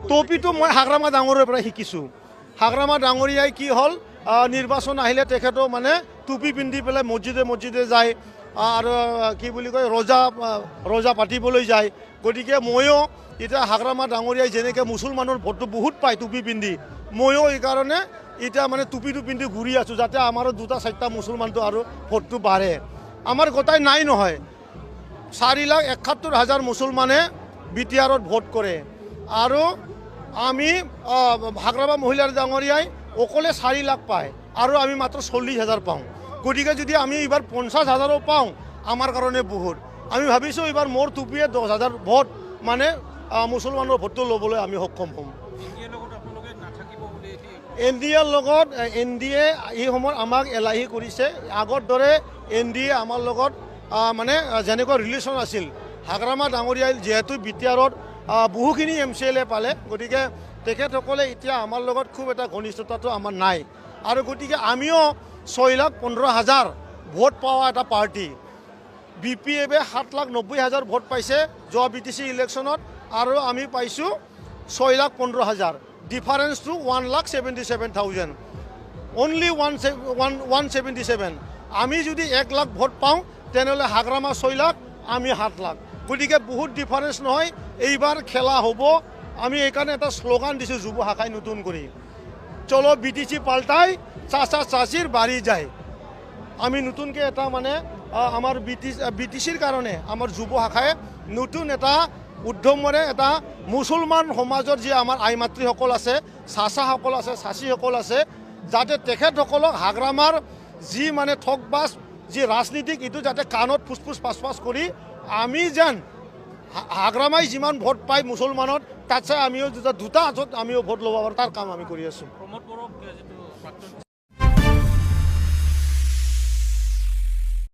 টপিটো মই হাগ্ৰামা ডাঙৰীয়াৰ পৰা শিকিছোঁ। হাগ্ৰামা ডাঙৰীয়াই কি হ'ল, নিৰ্বাচন আহিলে তেখেতো মানে টুপি পিন্ধি পেলাই মছজিদে যায় আৰু কি বুলি কয় ৰজা পাতিবলৈ যায়। গতিকে ময়ো এতিয়া হাগ্ৰামা ডাঙৰীয়াই যেনেকৈ মুছলমানৰ ভোটটো বহুত পায় টুপি পিন্ধি, ময়ো এইকাৰণে এতিয়া মানে টুপিটো পিন্ধি ঘূৰি আছোঁ যাতে আমাৰো 2-4টা মুছলমানটো আৰু ভোটটো বাঢ়ে। আমাৰ গোটাই নাই নহয়, 4,71,000 মুছলমানে বিটিআৰত ভোট কৰে আৰু আমি হাগ্ৰামা মহিলাৰ ডাঙৰীয়াই অকলে 4 লাখ পায় আৰু আমি মাত্ৰ 40,000 পাওঁ। গতিকে যদি আমি এইবাৰ 50,000ও পাওঁ আমাৰ কাৰণে বহুত। আমি ভাবিছোঁ এইবাৰ মোৰ টুপিয়ে 10,000 ভোট মানে মুছলমানৰ ভোটটো ল'বলৈ আমি সক্ষম হ'ম। NDAৰ লগত NDA এই সময়ত আমাক এলাহি কৰিছে। আগৰ দৰে NDA আমাৰ লগত মানে যেনেকুৱা ৰিলেশ্যন আছিল, হাগ্ৰামা ডাঙৰীয়াই যিহেতু বিটিআৰত বহুখিনি MCLA পালে, গতিকে তেখেতসকলে এতিয়া আমাৰ লগত খুব এটা ঘনিষ্ঠতাটো আমাৰ নাই আৰু গতিকে আমিও 6,15,000 ভোট পোৱা এটা পাৰ্টি। BPF-এ 7,90,000 ভোট পাইছে যোৱা BTC ইলেকশ্যনত আৰু আমি পাইছোঁ 6,15,000। ডিফাৰেঞ্চটো 1,77,000, অনলি 177। আমি যদি 1 লাখ ভোট পাওঁ তেনেহ'লে হাগ্ৰামা 6 লাখ, আমি 7 লাখ। গতিকে বহুত ডিফাৰেঞ্চ নহয়, এইবাৰ খেলা হ'ব। আমি এইকাৰণে এটা শ্লোগান দিছোঁ যুৱ শাখাই নতুন কৰি, চলো BTC পাল্টাই চাচা চাচিৰ বাঢ়ি যায়। আমি নতুনকৈ এটা মানে আমাৰ BTCৰ কাৰণে আমাৰ যুৱ শাখাই নতুন এটা উদ্যমেৰে এটা মুছলমান সমাজৰ যি আমাৰ আই মাতৃসকল আছে, চাচাসকল আছে, চাচীসকল আছে, যাতে তেখেতসকলক হাগ্ৰামাৰ যি মানে ঠগবাজ যি ৰাজনীতিক এইটো যাতে কাণত ফুচফুচ পাঁচ কৰি আমি যেন হাগ্ৰামাই যিমান ভোট পায় মুছলমানত তাতছে আমিও 2টা হাতত আমিও ভোট ল'ব পাৰোঁ, তাৰ কাম আমি কৰি আছোঁ।